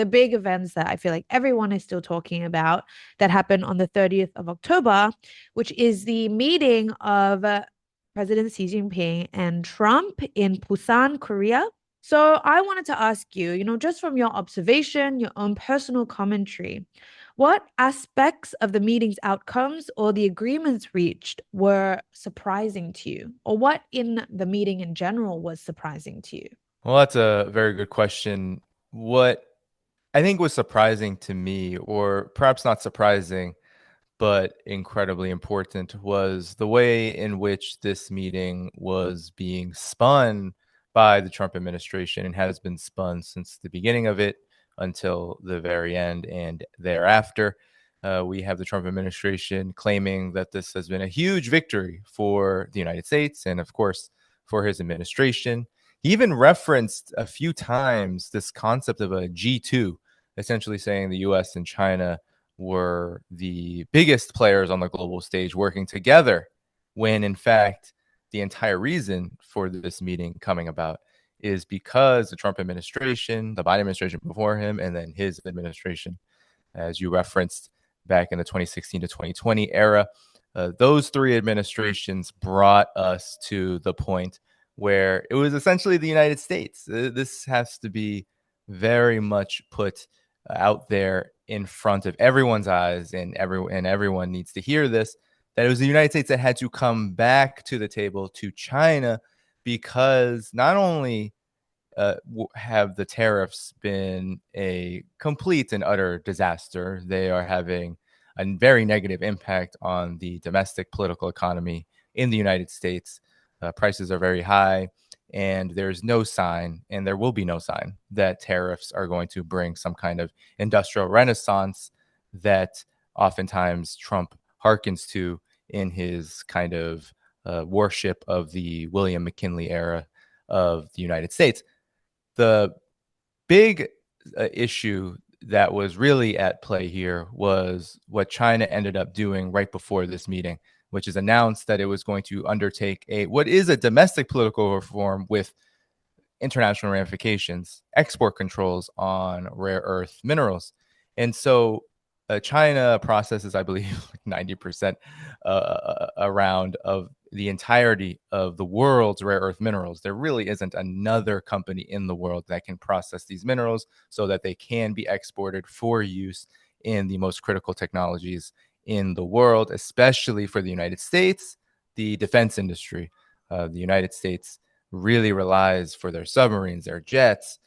the big events that I feel like everyone is still talking about that happened on the 30th of October, which is the meeting of President Xi Jinping and Trump in Busan, Korea. So I wanted to ask you, just from your observation, your own personal commentary, what aspects of the meeting's outcomes or the agreements reached were surprising to you? Or what in the meeting in general was surprising to you? Well, that's a very good question. What I think was surprising to me, or perhaps not surprising, but incredibly important, was the way in which this meeting was being spun by the Trump administration and has been spun since the beginning of it until the very end and thereafter. We have the Trump administration claiming that this has been a huge victory for the United States and, of course, for his administration. He even referenced a few times this concept of a G2, essentially saying the US and China were the biggest players on the global stage working together, when in fact, the entire reason for this meeting coming about is because the Trump administration, the Biden administration before him, and then his administration, as you referenced back in the 2016 to 2020 era, those three administrations brought us to the point where it was essentially the United States. This has to be very much put out there in front of everyone's eyes, and everyone needs to hear this, that it was the United States that had to come back to the table to China, because not only have the tariffs been a complete and utter disaster, they are having a very negative impact on the domestic political economy in the United States. Prices are very high, and there's no sign, and there will be no sign, that tariffs are going to bring some kind of industrial renaissance that oftentimes Trump hearkens to in his kind of worship of the William McKinley era of the United States. The big issue that was really at play here was what China ended up doing right before this meeting, which is announced that it was going to undertake what is a domestic political reform with international ramifications, export controls on rare earth minerals. And so China processes, I believe, like 90% around of the entirety of the world's rare earth minerals. There really isn't another company in the world that can process these minerals so that they can be exported for use in the most critical technologies in the world, especially for the United States, the defense industry. The United States really relies for their submarines, their jets,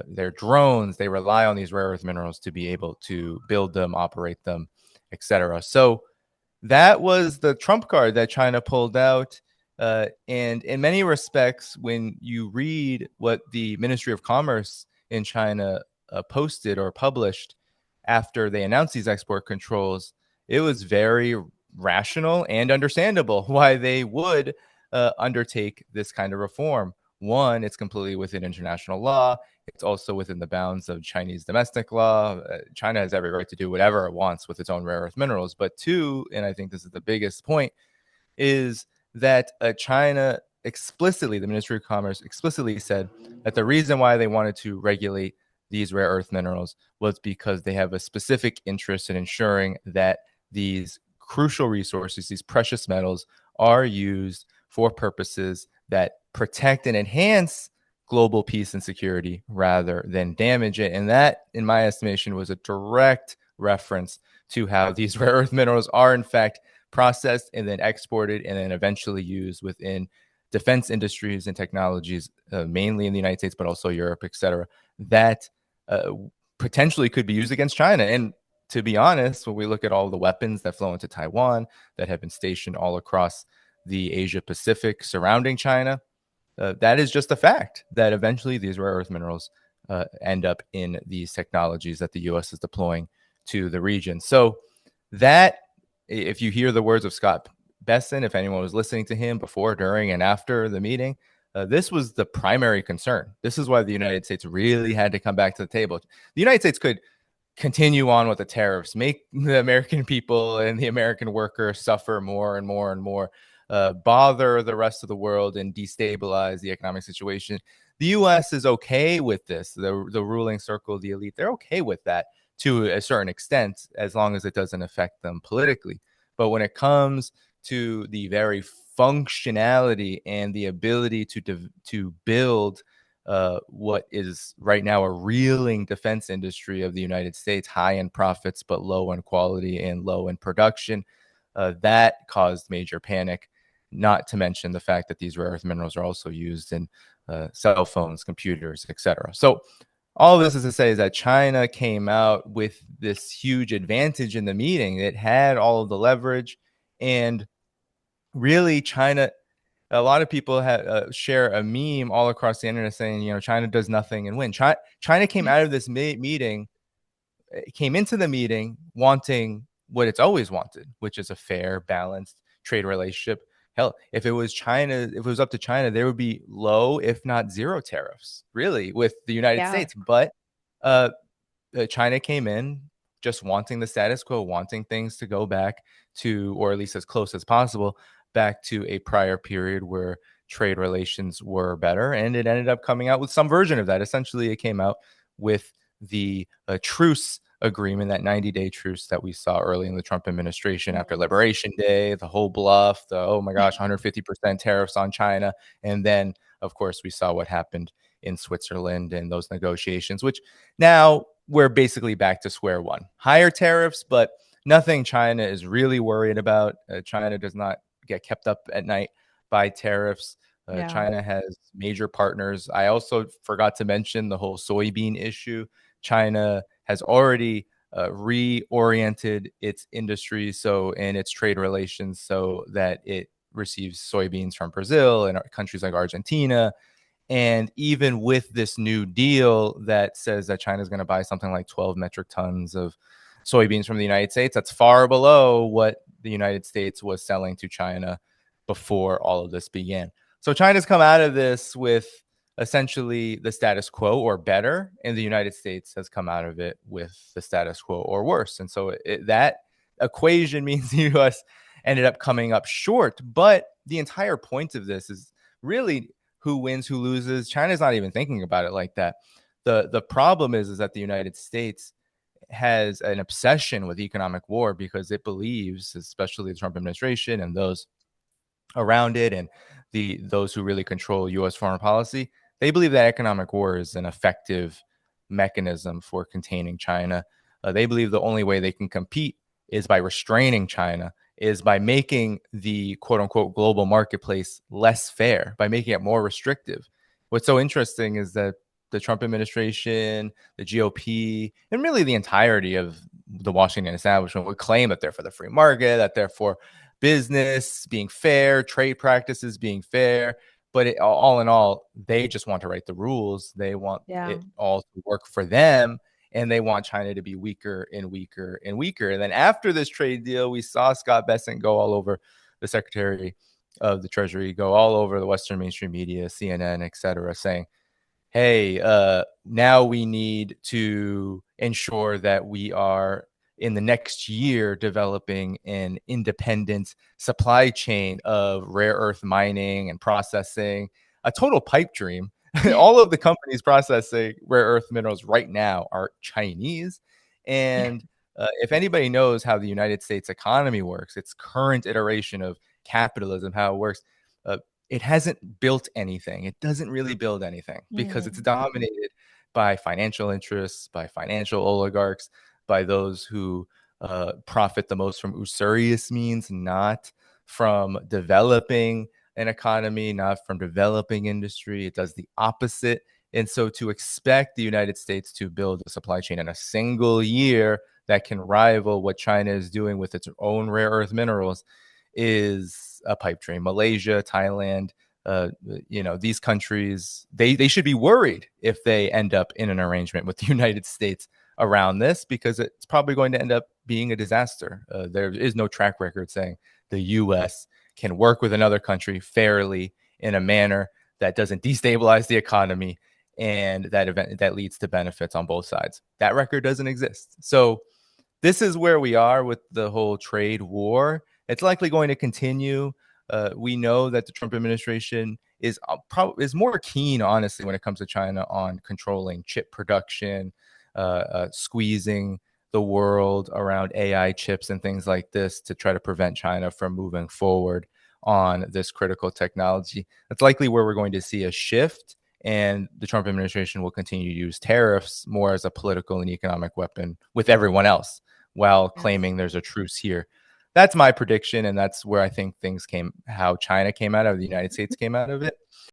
their drones. They rely on these rare earth minerals to be able to build them, operate them, etc. So that was the trump card that China pulled out. And in many respects, when you read what the Ministry of Commerce in China posted or published after they announced these export controls, it was very rational and understandable why they would undertake this kind of reform. One, it's completely within international law. It's also within the bounds of Chinese domestic law. China has every right to do whatever it wants with its own rare earth minerals. But two, and I think this is the biggest point, is that China explicitly, the Ministry of Commerce explicitly said that the reason why they wanted to regulate these rare earth minerals was because they have a specific interest in ensuring that these crucial resources, these precious metals, are used for purposes that protect and enhance global peace and security rather than damage it. And that, in my estimation, was a direct reference to how these rare earth minerals are, in fact, processed and then exported and then eventually used within defense industries and technologies, mainly in the United States, but also Europe, et cetera, that potentially could be used against China. And to be honest, when we look at all the weapons that flow into Taiwan that have been stationed all across the Asia Pacific surrounding China, that is just a fact that eventually these rare earth minerals end up in these technologies that the U.S. is deploying to the region. So that, if you hear the words of Scott Bessent, if anyone was listening to him before, during, and after the meeting, this was the primary concern. This is why the United States really had to come back to the table. The United States could continue on with the tariffs, make the American people and the American worker suffer more and more and more, bother the rest of the world and destabilize the economic situation. The U.S. is okay with this. The ruling circle, the elite, they're okay with that to a certain extent, as long as it doesn't affect them politically. But when it comes to the very functionality and the ability to build what is right now a reeling defense industry of the United States, high in profits but low in quality and low in production, that caused major panic. Not to mention the fact that these rare earth minerals are also used in cell phones, computers, etc. So all this is to say is that China came out with this huge advantage in the meeting. It had all of the leverage, and really, China. A lot of people share a meme all across the internet saying, China does nothing and win. China came out of this meeting, came into the meeting wanting what it's always wanted, which is a fair, balanced trade relationship. Hell, if it was up to China, there would be low, if not zero tariffs, really, with the United Yeah. States. But uh, China came in just wanting the status quo, wanting things to go back to, or at least as close as possible, back to a prior period where trade relations were better. And it ended up coming out with some version of that. Essentially, it came out with the truce agreement, that 90-day truce that we saw early in the Trump administration after Mm. Liberation Day, the whole bluff, the, oh my gosh, 150% tariffs on China. And then, of course, we saw what happened in Switzerland and those negotiations, which now we're basically back to square one. Higher tariffs, but nothing China is really worried about. China does not get kept up at night by tariffs. Yeah. China has major partners. I also forgot to mention the whole soybean issue. China has already reoriented its industry and its trade relations so that it receives soybeans from Brazil and countries like Argentina. And even with this new deal that says that China is going to buy something like 12 metric tons of soybeans from the United States, that's far below what the United States was selling to China before all of this began. So China's come out of this with essentially the status quo or better, and the United States has come out of it with the status quo or worse. And so that equation means the U.S. ended up coming up short. But the entire point of this is really who wins, who loses. China's not even thinking about it like that. The problem is that the United States has an obsession with economic war because it believes, especially the Trump administration and those around it and those who really control U.S. foreign policy, they believe that economic war is an effective mechanism for containing China. They believe the only way they can compete is by restraining China, is by making the quote unquote global marketplace less fair, by making it more restrictive. What's so interesting is that the Trump administration, the GOP, and really the entirety of the Washington establishment would claim that they're for the free market, that they're for business being fair, trade practices being fair. But all in all, they just want to write the rules. They want Yeah. it all to work for them. And they want China to be weaker and weaker and weaker. And then after this trade deal, we saw Scott Bessent go all over the Secretary of the Treasury, go all over the Western mainstream media, CNN, et cetera, saying, hey, now we need to ensure that we are in the next year developing an independent supply chain of rare earth mining and processing, a total pipe dream. All of the companies processing rare earth minerals right now are Chinese. And if anybody knows how the United States economy works, its current iteration of capitalism, how it works, it hasn't built anything. It doesn't really build anything because it's Mm. dominated by financial interests, by financial oligarchs, by those who profit the most from usurious means, not from developing an economy, not from developing industry. It does the opposite. And so to expect the United States to build a supply chain in a single year that can rival what China is doing with its own rare earth minerals is a pipe dream. Malaysia, Thailand, these countries, they should be worried if they end up in an arrangement with the United States around this, because it's probably going to end up being a disaster. There is no track record saying the U.S. can work with another country fairly in a manner that doesn't destabilize the economy and that leads to benefits on both sides. That record doesn't exist. So this is where we are with the whole trade war. It's likely going to continue. We know that the Trump administration is more keen, honestly, when it comes to China on controlling chip production, squeezing the world around AI chips and things like this to try to prevent China from moving forward on this critical technology. That's likely where we're going to see a shift, and the Trump administration will continue to use tariffs more as a political and economic weapon with everyone else while Yes. claiming there's a truce here. That's my prediction, and that's where I think how China came out of it, the United States came out of it.